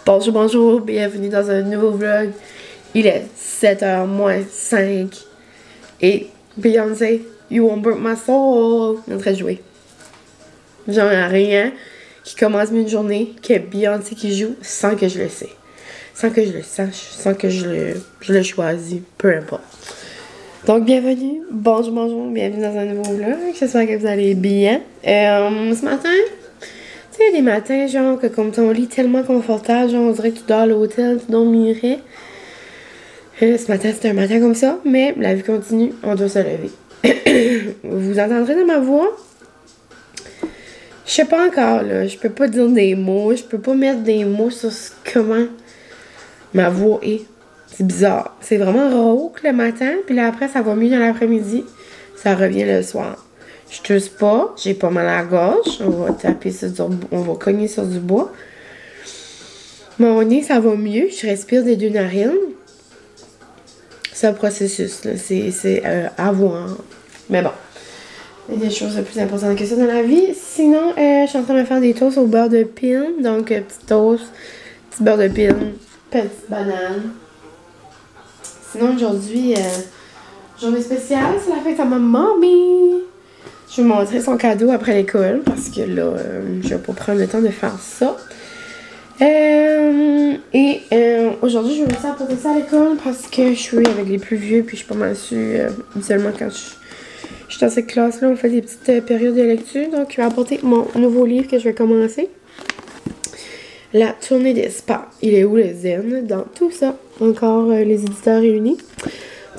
Bonjour, bonjour, bienvenue dans un nouveau vlog. Il est 7h moins 5 et Beyoncé, You Won't Break My Soul, est en train de jouer. Genre rien qui commence une journée que Beyoncé qui joue sans que je le sais. Sans que je le sache, sans que je le choisis, peu importe. Donc bienvenue, bonjour, bonjour, bienvenue dans un nouveau vlog. J'espère que vous allez bien. Ce matin, tu sais, des matins, genre, que comme ton lit est tellement confortable, genre, on dirait que tu dors à l'hôtel, tu dormirais. Ce matin, c'était un matin comme ça, mais la vie continue, on doit se lever. Vous entendrez dans ma voix? Je sais pas encore, là. Je peux pas dire des mots, je peux pas mettre des mots sur comment ma voix est. C'est bizarre. C'est vraiment rauque le matin, puis là, après, ça va mieux dans l'après-midi. Ça revient le soir. Je tousse pas, j'ai pas mal à la gorge. On va taper sur on va cogner sur du bois. Mon nez, ça va mieux. Je respire des deux narines. C'est un processus, là. C'est à voir. Mais bon. Il y a des choses plus importantes que ça dans la vie. Sinon, je suis en train de me faire des toasts au beurre de pin. Donc, petit toast, petit beurre de pin, petite banane. Sinon, aujourd'hui, journée spéciale, c'est la fête à ma mamie. Je vais vous montrer son cadeau après l'école parce que là, je vais pas prendre le temps de faire ça. Aujourd'hui, je vais aussi apporter ça à l'école parce que je suis avec les plus vieux puis je suis pas mal sûre, seulement quand je suis dans cette classe-là, on fait des petites périodes de lecture. Donc, je vais apporter mon nouveau livre que je vais commencer. La tournée des spas. Il est où le zen dans tout ça? Encore les éditeurs réunis.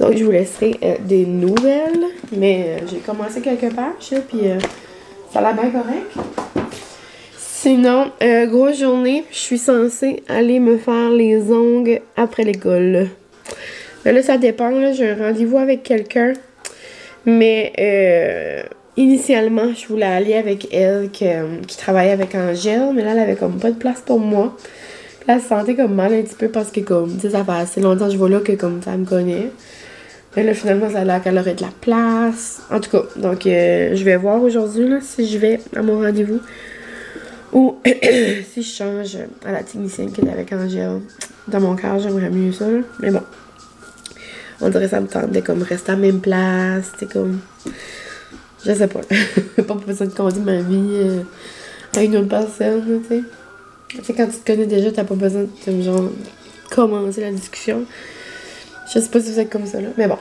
Donc, je vous laisserai des nouvelles. Mais j'ai commencé quelques pages, puis ça a l'air bien correct. Sinon, grosse journée, je suis censée aller me faire les ongles après l'école. Mais là, ça dépend. J'ai un rendez-vous avec quelqu'un. Mais initialement, je voulais aller avec elle qui travaillait avec Angèle. Mais là, elle avait comme pas de place pour moi. Puis là, elle se sentait comme mal un petit peu parce que comme, tu sais, ça fait assez longtemps que je vois là que comme ça me connaît. Mais là, finalement, ça a l'air qu'elle aurait de la place. En tout cas, donc je vais voir aujourd'hui là, si je vais à mon rendez-vous. Ou si je change à la technicienne qui est avec Angèle. Dans mon cœur, j'aimerais mieux ça. Là. Mais bon. On dirait que ça me tente de comme rester à la même place. C'est comme. Je sais pas. Pas besoin de conduire ma vie à une autre personne, tu sais. Tu sais, quand tu te connais déjà, t'as pas besoin de genre commencer la discussion. Je sais pas si vous êtes comme ça, là. Mais bon.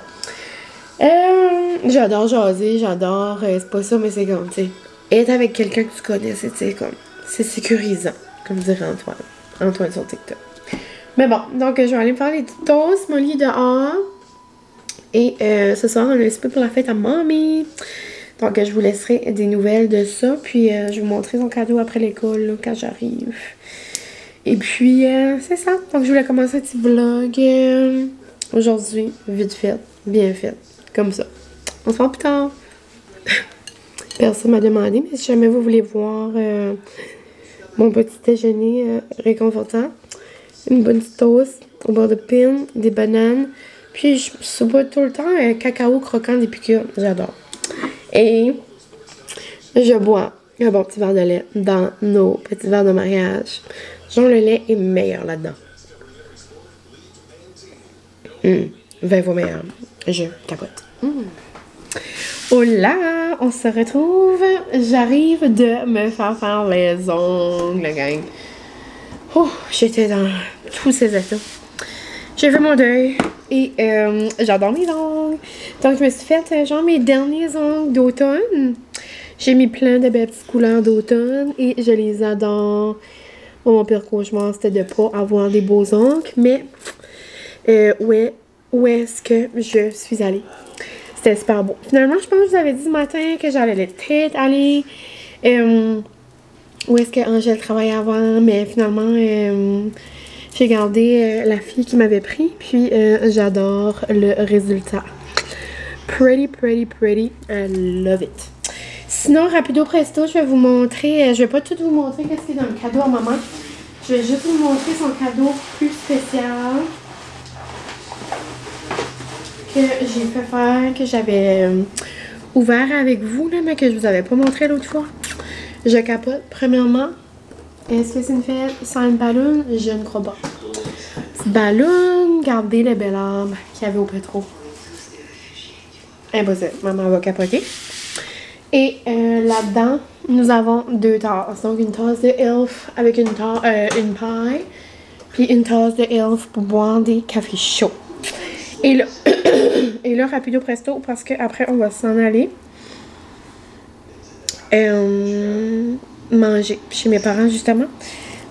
J'adore jaser, j'adore. C'est pas ça, mais c'est comme, tu sais. Être avec quelqu'un que tu connais, c'est, tu sais, comme. C'est sécurisant, comme dirait Antoine. Antoine sur TikTok. Mais bon, donc je vais aller me faire les petits toasts, mon lit dehors. Et ce soir, on a un petit peu pour la fête à mamie. Donc, je vous laisserai des nouvelles de ça. Puis, je vais vous montrer son cadeau après l'école, là, quand j'arrive. Et puis, c'est ça. Donc, je voulais commencer un petit vlog aujourd'hui. Vite fait, bien fait. Comme ça. On se voit plus tard. Personne m'a demandé, mais si jamais vous voulez voir mon petit déjeuner réconfortant, une bonne petite toast au beurre de pin, des bananes. Puis, je bois tout le temps un cacao croquant d'Épicure. J'adore. Et je bois un bon petit verre de lait dans nos petits verres de mariage. Genre, le lait est meilleur là-dedans. 20 fois meilleur. Je capote. Oh là, on se retrouve. J'arrive de me faire les ongles, gang. Oh, j'étais dans tous ces états. J'ai fait mon deuil et j'adore mes ongles. Donc, je me suis fait genre mes derniers ongles d'automne. J'ai mis plein de belles petites couleurs d'automne et je les adore. Oh, mon pire cauchemar, c'était de pas avoir des beaux ongles. Mais où est-ce que je suis allée? C'était super beau. Finalement, je pense que je vous avais dit ce matin que j'allais peut-être aller où est-ce que Angèle travaillait avant. Mais finalement, j'ai gardé la fille qui m'avait pris, puis j'adore le résultat. Pretty, pretty, pretty. I love it. Sinon, rapido presto, je vais vous montrer, je vais pas tout vous montrer qu'est-ce qui est dans le cadeau à maman. Je vais juste vous montrer son cadeau plus spécial que j'ai fait faire, que j'avais ouvert avec vous, là, mais que je vous avais pas montré l'autre fois. Je capote. Premièrement, Est-ce que c'est une fête sans une balloune? Je ne crois pas. Petite balloune, gardez le bel arbre qu'il y avait au pétro. Impossible, maman va capoter. Et là-dedans, nous avons 2 tasses. Donc une tasse de Elf avec une paille. Puis une tasse de Elf pour boire des cafés chauds. Et là, et là rapido presto, parce qu'après on va s'en aller manger chez mes parents justement.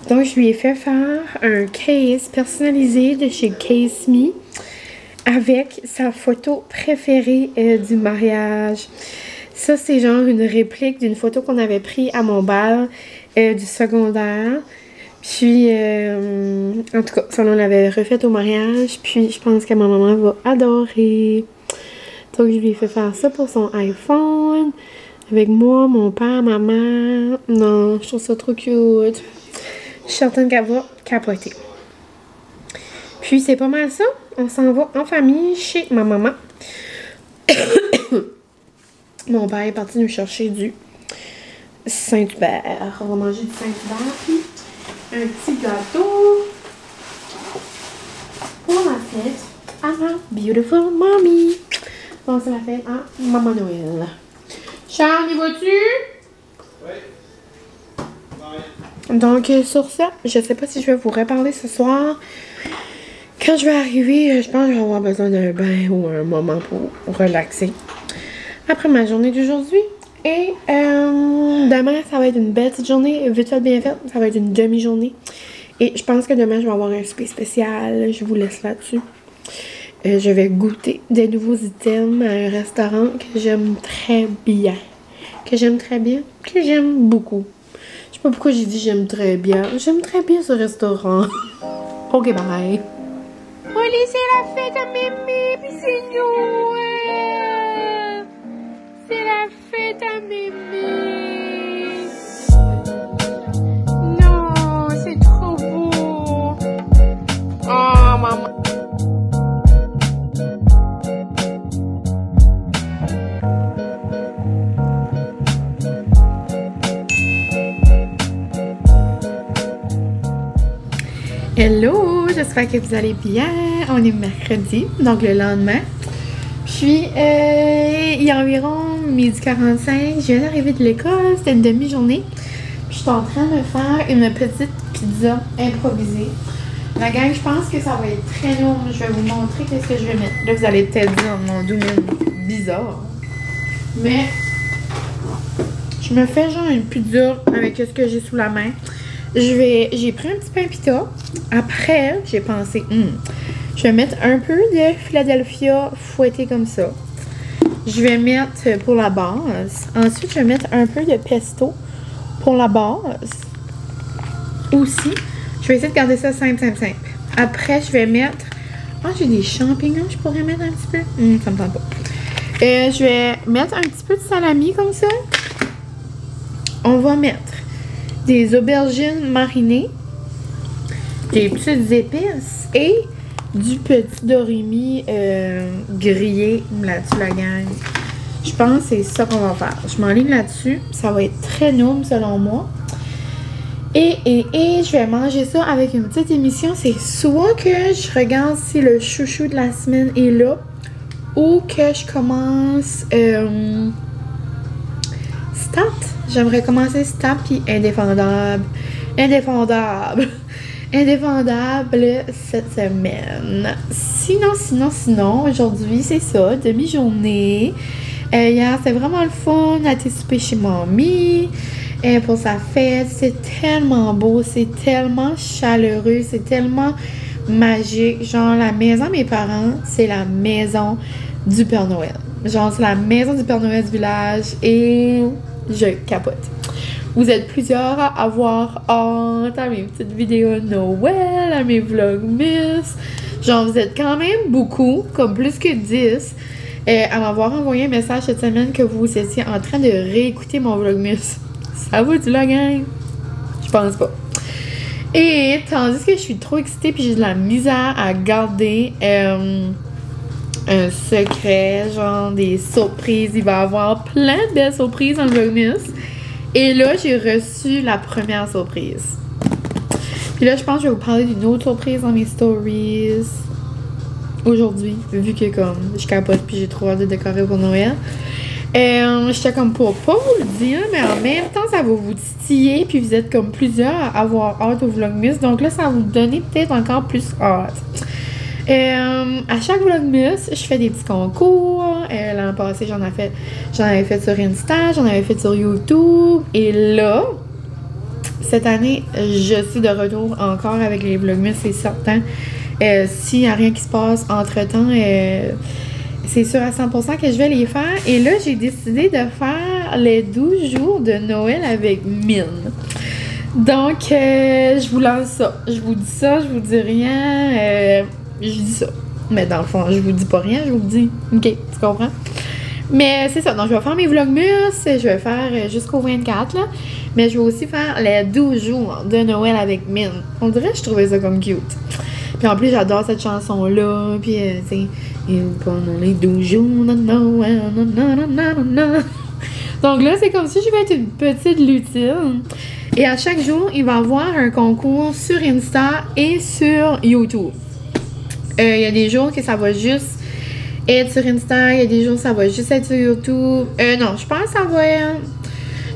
Donc je lui ai fait faire un case personnalisé de chez Case Me avec sa photo préférée du mariage. Ça, c'est genre une réplique d'une photo qu'on avait prise à mon bal du secondaire. Puis, en tout cas, ça, on l'avait refait au mariage. Puis, je pense que ma maman va adorer. Donc, je lui ai fait faire ça pour son iPhone. Avec moi, mon père, ma mère. Non, je trouve ça trop cute. Je suis certaine qu'elle va capoter. Puis, c'est pas mal ça. On s'en va en famille chez ma maman. Mon père est parti nous chercher du Saint-Hubert. On va manger du Saint-Hubert. Puis un petit gâteau pour la fête à ma beautiful mommy. Bon, c'est la fête à Maman Noël. Charles, y vas-tu? Oui. Donc, sur ça, je sais pas si je vais vous reparler ce soir. Quand je vais arriver, je pense que je vais avoir besoin d'un bain ou un moment pour relaxer après ma journée d'aujourd'hui. Et demain, ça va être une belle petite journée, vite fait, bien faite. Ça va être une demi-journée. Et je pense que demain, je vais avoir un souper spécial. Je vous laisse là-dessus. Je vais goûter des nouveaux items à un restaurant que j'aime très bien. Que j'aime très bien. Que j'aime beaucoup. Je sais pas pourquoi j'ai dit j'aime très bien. J'aime très bien ce restaurant. Ok, bye. Oli, c'est la fête à Mémé, puis c'est Noël. C'est la fête à Mémé. Non, c'est trop beau. Oh, maman. Hello, j'espère que vous allez bien. On est mercredi, donc le lendemain. Puis, il y a environ 12h45. Je viens d'arriver de l'école, c'était une demi-journée. Puis, je suis en train de faire une petite pizza improvisée. La gang, je pense que ça va être très lourd. Je vais vous montrer qu'est-ce que je vais mettre. Là, vous allez peut-être dire, mon doux, bizarre. Mais, je me fais genre une pizza avec ce que j'ai sous la main. J'ai pris un petit pain pita. Après, j'ai pensé, je vais mettre un peu de Philadelphia fouetté comme ça. Je vais mettre pour la base. Ensuite, je vais mettre un peu de pesto pour la base. Aussi, je vais essayer de garder ça simple. Après, je vais mettre... Ah, j'ai des champignons, je pourrais mettre un petit peu. Ça me tente pas. Je vais mettre un petit peu de salami comme ça. On va mettre des aubergines marinées, des petites épices et du petit dorimi grillé là-dessus, la gang. Je pense que c'est ça qu'on va faire. Je m'enligne là-dessus. Ça va être très noble selon moi. Et je vais manger ça avec une petite émission. C'est soit que je regarde si le chouchou de la semaine est là ou que je commence Stat. J'aimerais commencer Stat puis Indéfendable cette semaine. Sinon, aujourd'hui, c'est ça, demi-journée. Hier, c'était vraiment le fun. Elle a été souper chez mamie pour sa fête. C'est tellement beau, c'est tellement chaleureux, c'est tellement magique. Genre, la maison de mes parents, c'est la maison du Père Noël. Genre, c'est la maison du Père Noël du village et je capote. Vous êtes plusieurs à avoir hâte à mes petites vidéos de Noël, à mes vlogmas. Genre, vous êtes quand même beaucoup, comme plus que 10, à m'avoir envoyé un message cette semaine que vous étiez en train de réécouter mon vlogmas. Ça va, tu la gang? Je pense pas. Et tandis que je suis trop excitée puis j'ai de la misère à garder un secret, genre des surprises. Il va y avoir plein de belles surprises dans le vlogmas. Et là, j'ai reçu la première surprise. Puis là, je pense que je vais vous parler d'une autre surprise dans mes stories aujourd'hui, vu que comme je capote puis j'ai trop hâte de décorer pour Noël. J'étais comme pour pas vous le dire, mais en même temps, ça va vous titiller, puis vous êtes comme plusieurs à avoir hâte au Vlogmas. Donc là, ça va vous donner peut-être encore plus hâte. À chaque Vlogmas, je fais des petits concours. L'an passé, j'en avais fait sur Insta, j'en avais fait sur YouTube. Et là, cette année, je suis de retour encore avec les Vlogmas, c'est certain. S'il n'y a rien qui se passe entre-temps, c'est sûr à 100% que je vais les faire. Et là, j'ai décidé de faire les 12 jours de Noël avec Mine. Donc, je vous lance ça. Je vous dis ça, je vous dis rien. Je dis ça. Mais dans le fond, je vous dis pas rien, je vous dis. OK, tu comprends? Mais c'est ça. Donc, je vais faire mes Vlogmas. Je vais faire jusqu'au 24, là. Mais je vais aussi faire les 12 jours de Noël avec Mine. On dirait que je trouvais ça comme cute. Puis en plus, j'adore cette chanson-là. Puis, tu sais, pendant les 12 jours de Noël, donc là, c'est comme si je vais être une petite lutine. Et à chaque jour, il va y avoir un concours sur Insta et sur YouTube. Il y a des jours que ça va juste être sur Insta, il y a des jours que ça va juste être sur YouTube. Non, je pense que ça va être...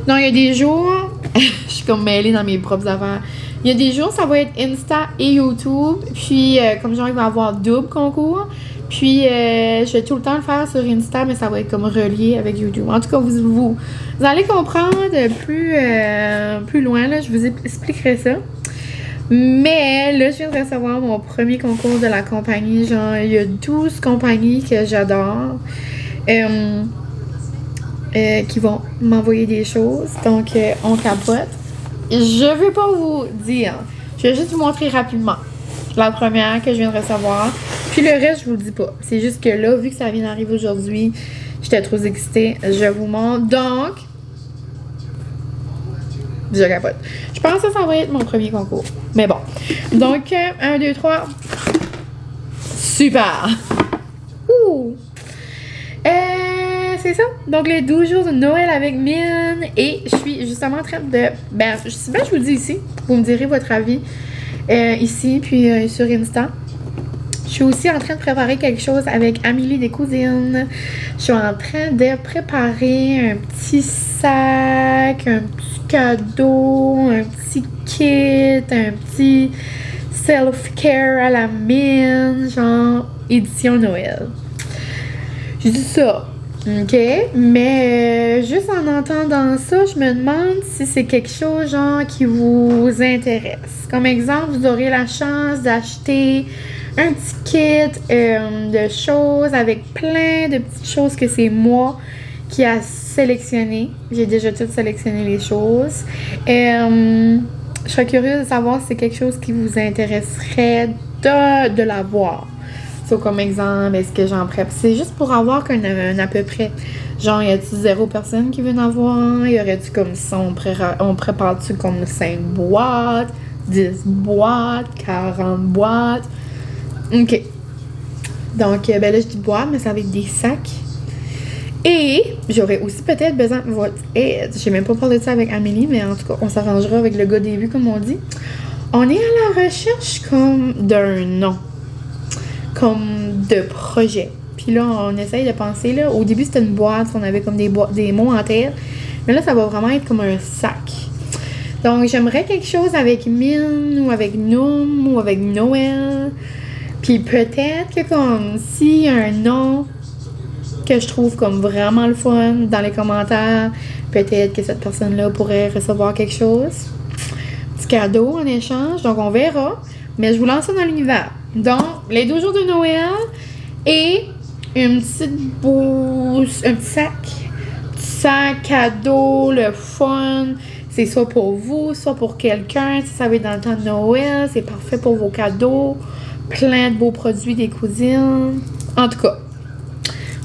Non, il y a des jours... je suis comme mêlée dans mes propres affaires. Il y a des jours, ça va être Insta et YouTube. Puis, comme genre, il va y avoir double concours. Puis, je vais tout le temps le faire sur Insta, mais ça va être comme relié avec YouTube. En tout cas, vous allez comprendre plus loin, là. Je vous expliquerai ça. Mais là, je viens de recevoir mon premier concours de la compagnie. Genre, il y a 12 compagnies que j'adore qui vont m'envoyer des choses. Donc, on capote. Je veux pas vous dire. Je vais juste vous montrer rapidement la première que je viens de recevoir. Puis le reste, je vous le dis pas. C'est juste que là, vu que ça vient d'arriver aujourd'hui, j'étais trop excitée. Je vous montre. Donc, je capote. Je pense que ça va être mon premier concours. Mais bon. Donc, 1, 2, 3. Super! Ouh! C'est ça. Donc, les 12 jours de Noël avec Mine. Et je suis justement en train de... Ben, je vous le dis ici. Vous me direz votre avis ici, puis sur Insta. Je suis aussi en train de préparer quelque chose avec Amélie des Cousines. Je suis en train de préparer un petit sac, un petit cadeau, un petit kit, un petit self-care à la Mine, genre édition Noël. Je dis ça. OK? Mais juste en entendant ça, je me demande si c'est quelque chose genre qui vous intéresse. Comme exemple, vous aurez la chance d'acheter un petit kit de choses avec plein de petites choses que c'est moi qui a sélectionné. J'ai déjà tout sélectionné les choses. Je serais curieuse de savoir si c'est quelque chose qui vous intéresserait de l'avoir. So, comme exemple, est-ce que j'en prépare? C'est juste pour avoir un à peu près. Genre, y a-tu 0 personne qui veut en avoir? Y aurait-tu comme ça? On prépare-tu comme 5 boîtes? 10 boîtes? 40 boîtes? OK. Donc, ben là, je dis boîte, mais ça va être des sacs. Et j'aurais aussi peut-être besoin de votre aide. J'ai même pas parlé de ça avec Amélie, mais en tout cas, on s'arrangera avec le gars des vues, comme on dit. On est à la recherche comme d'un nom. Comme de projet. Puis là, on essaye de penser, là. Au début, c'était une boîte, on avait comme des mots en tête. Mais là, ça va vraiment être comme un sac. Donc, j'aimerais quelque chose avec Mine, ou avec Noom, ou avec Noël. Puis peut-être que comme, s'il y a un nom que je trouve comme vraiment le fun dans les commentaires, peut-être que cette personne-là pourrait recevoir quelque chose. Petit cadeau en échange. Donc, on verra. Mais je vous lance ça dans l'univers. Donc, les 12 jours de Noël et une petite bourse, un petit sac cadeau, le fun. C'est soit pour vous, soit pour quelqu'un. Si ça va être dans le temps de Noël, c'est parfait pour vos cadeaux. Plein de beaux produits des cousines. En tout cas,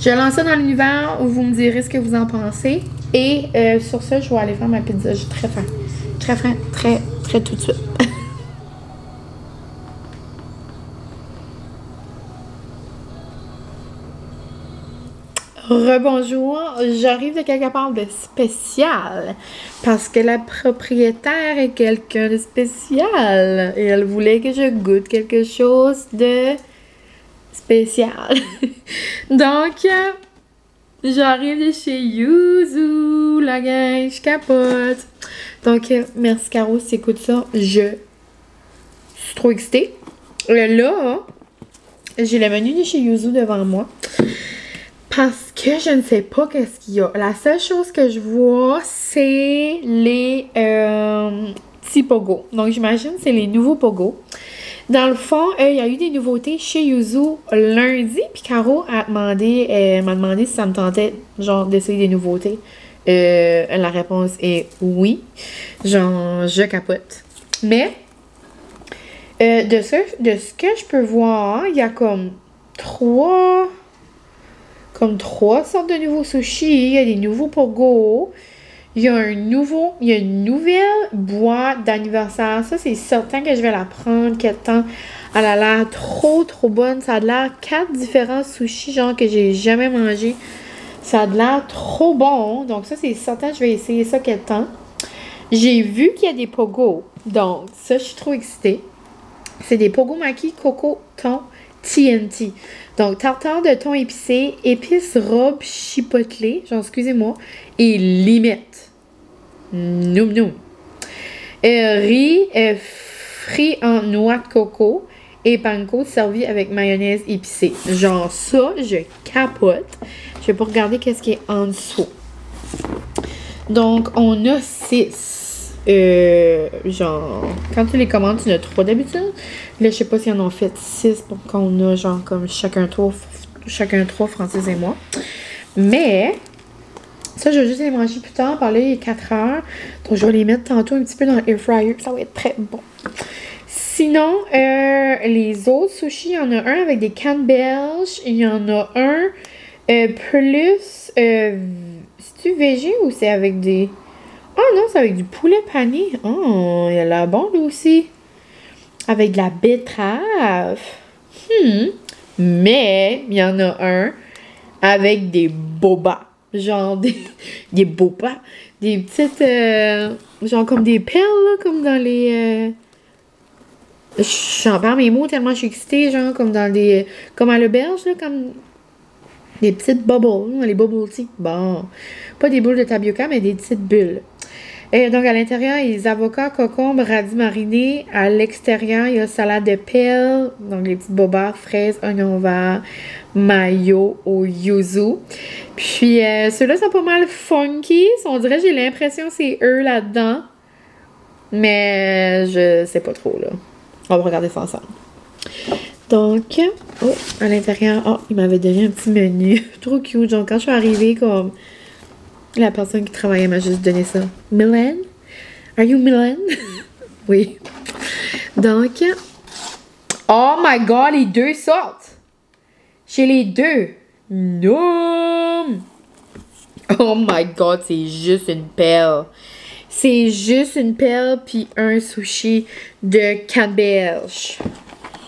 je lance ça dans l'univers où vous me direz ce que vous en pensez. Et sur ça, je vais aller faire ma pizza. J'ai très faim. Très faim, très tout de suite. Rebonjour, j'arrive de quelque part de spécial parce que la propriétaire est quelqu'un de spécial et elle voulait que je goûte quelque chose de spécial. Donc, j'arrive de chez Yuzu, la gang, je capote. Donc, merci Caro si t'écoutes ça, je suis trop excitée. Là, j'ai le menu de chez Yuzu devant moi. Parce que je ne sais pas qu'est-ce qu'il y a. La seule chose que je vois, c'est les petits pogos. Donc, j'imagine que c'est les nouveaux pogos. Dans le fond, il y a eu des nouveautés chez Yuzu lundi. Puis Caro m'a demandé si ça me tentait, genre, d'essayer des nouveautés. La réponse est oui. Genre, je capote. Mais, de ce que je peux voir, il y a comme trois sortes de nouveaux sushis. Il y a des nouveaux pogos. Il y a une nouvelle boîte d'anniversaire. Ça, c'est certain que je vais la prendre. Quel temps? Elle a l'air trop bonne. Ça a l'air 4 différents sushis, genre, que j'ai jamais mangé. Ça a l'air trop bon. Donc, ça, c'est certain que je vais essayer ça quel temps. J'ai vu qu'il y a des pogos. Donc, ça, je suis trop excitée. C'est des pogo maki coco thon TNT. Donc, tartare de thon épicé, épices robe chipotelée, genre, excusez-moi, et limette. Noum noum. Riz frit en noix de coco et panko servi avec mayonnaise épicée. Genre, ça, je capote. Je vais pas regarder qu'est-ce qui est en dessous. Donc, on a 6. Genre, quand tu les commandes, tu en as 3 d'habitude. Là, je sais pas s'ils en ont fait 6 pour qu'on a, genre, comme chacun 3, Francis et moi. Mais, ça, je vais juste les manger plus tard, par là, il est 4 heures. Donc, je vais les mettre tantôt un petit peu dans l'air fryer. Ça va être très bon. Sinon, les autres sushis, il y en a un avec des cannes belges. Il y en a un plus... c'est-tu végé ou c'est avec des... Oh non, c'est avec du poulet pané. Oh, il a l'air bon, lui aussi. Avec de la betterave. Mais, il y en a un avec des bobas. Genre des bobas. Des petites... genre comme des perles, là, comme dans les... J'en parle mes mots tellement je suis excitée, genre comme dans des... Comme à l'auberge, là, comme... Des petites bubbles, les bubble tea. Bon, pas des boules de tapioca, mais des petites bulles. Et donc, à l'intérieur, il y a les avocats, concombres, radis marinés. À l'extérieur, il y a salade de pelle, donc les petites bobas, fraises, oignons verts, mayo au yuzu. Puis, ceux-là sont pas mal funky. On dirait, j'ai l'impression que c'est eux là-dedans. Mais je sais pas trop, là. On va regarder ça ensemble. Donc, oh, à l'intérieur, oh, il m'avait donné un petit menu. Trop cute. Genre, quand je suis arrivée, comme, la personne qui travaillait m'a juste donné ça. Milan? Are you Milan? Oui. Donc, oh my god, les deux sortent. J'ai les deux. Non! Oh my god, c'est juste une perle. C'est juste une perle puis un sushi de canneberge.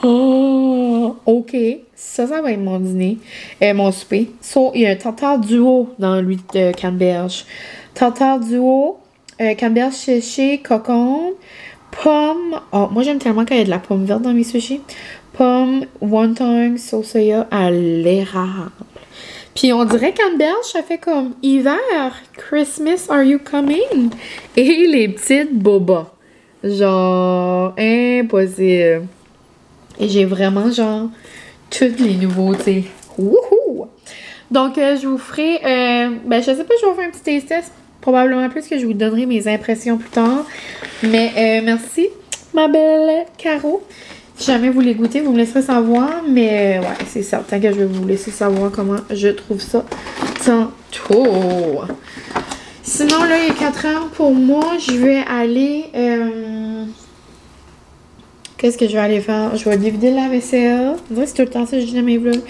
Oh, ok. Ça va être mon dîner. Mon souper. So, il y a un tartare duo dans l'huile de canneberge. Tartare duo, canneberge séchée, cocon, pomme. Oh, moi, j'aime tellement quand il y a de la pomme verte dans mes sushis. Pomme, wonton, sauce soya à l'érable. Puis on dirait canneberge, ça fait comme hiver. Christmas, are you coming? Et les petites bobas. Genre, impossible. Et j'ai vraiment, genre, toutes les nouveautés. Wouhou! Donc, je vous ferai... ben, je sais pas, je vais vous faire un petit taste test. Probablement plus que je vous donnerai mes impressions plus tard. Mais, merci, ma belle Caro. Si jamais vous les goûtez, vous me laisserez savoir. Mais, ouais, c'est certain que je vais vous laisser savoir comment je trouve ça tantôt. Sinon, là, il est 4 heures pour moi. Je vais aller... Qu'est-ce que je vais aller faire? Je vais dévider la vaisselle. On dirait que c'est tout le temps ça que je dis dans mes vlogs.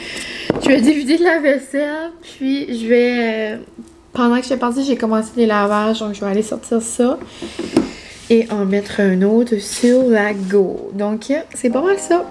Je vais dévider la vaisselle. Puis je vais... pendant que j'étais partie, j'ai commencé les lavages. Donc je vais aller sortir ça. Et en mettre un autre sur la go. Donc c'est pas mal ça.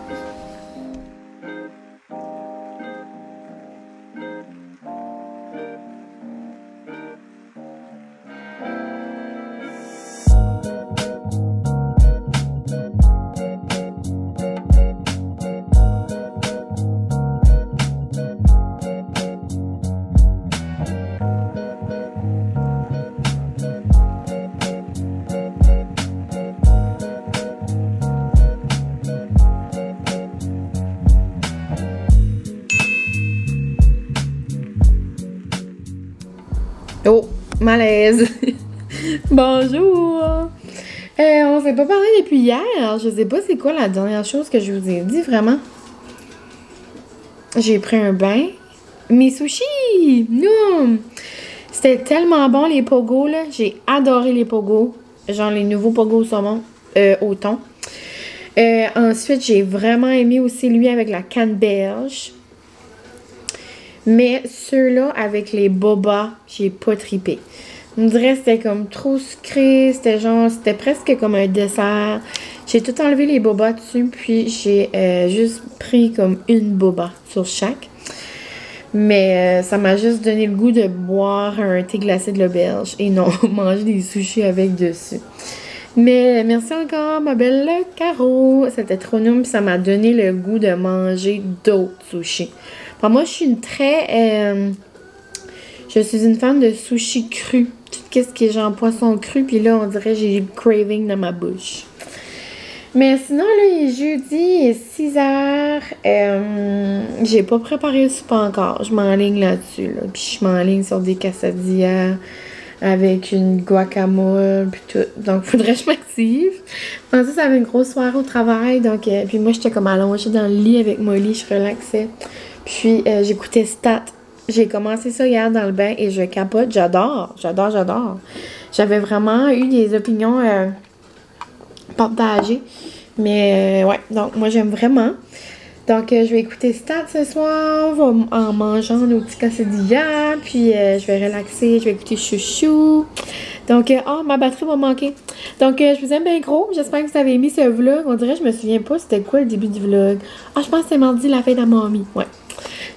malaise. Bonjour! On s'est pas parlé depuis hier. Je sais pas c'est quoi la dernière chose que je vous ai dit, vraiment. J'ai pris un bain. Mes sushis! Non! C'était tellement bon, les pogos, là. J'ai adoré les pogos. Genre les nouveaux pogos au saumon, au thon. Ensuite, j'ai vraiment aimé aussi lui avec la canneberge. Mais ceux-là avec les boba, j'ai pas trippé. On dirait que c'était comme trop sucré. C'était presque comme un dessert. J'ai tout enlevé les bobas dessus, puis j'ai juste pris comme une boba sur chaque. Mais ça m'a juste donné le goût de boire un thé glacé de l'auberge et non manger des sushis avec dessus. Mais merci encore, ma belle Caro. C'était trop mignon, puis ça m'a donné le goût de manger d'autres sushis. Enfin, moi, je suis une fan de sushi cru. Tout ce qui est genre poisson cru, puis là, on dirait que j'ai le craving dans ma bouche. Mais sinon, là, il est jeudi, il est 6h. J'ai pas préparé le souper encore. Je m'enligne là-dessus, là. Puis je m'enligne sur des quesadillas avec une guacamole, puis tout. Donc, faudrait que je m'active. Ensuite, ça avait une grosse soirée au travail. Donc, puis moi, j'étais comme allongée dans le lit avec Molly. Je relaxais. Puis, j'écoutais Stat. J'ai commencé ça hier dans le bain et je capote. J'adore. J'avais vraiment eu des opinions partagées. Mais ouais, donc moi j'aime vraiment. Donc je vais écouter Stat ce soir en mangeant nos petits quesadillas. Puis je vais relaxer, je vais écouter Chouchou. Donc, ma batterie va manquer. Donc, je vous aime bien gros. J'espère que vous avez aimé ce vlog. On dirait, je me souviens pas c'était quoi le début du vlog. Ah, je pense que c'est mardi, la fête à mamie. Ouais.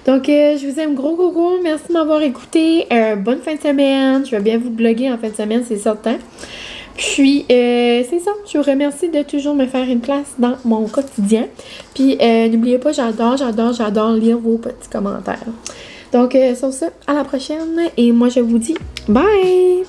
Donc, je vous aime gros. Merci de m'avoir écouté. Bonne fin de semaine. Je vais bien vous bloguer en fin de semaine, c'est certain. Puis, c'est ça. Je vous remercie de toujours me faire une place dans mon quotidien. Puis, n'oubliez pas, j'adore lire vos petits commentaires. Donc, sur ce, à la prochaine. Et moi, je vous dis bye!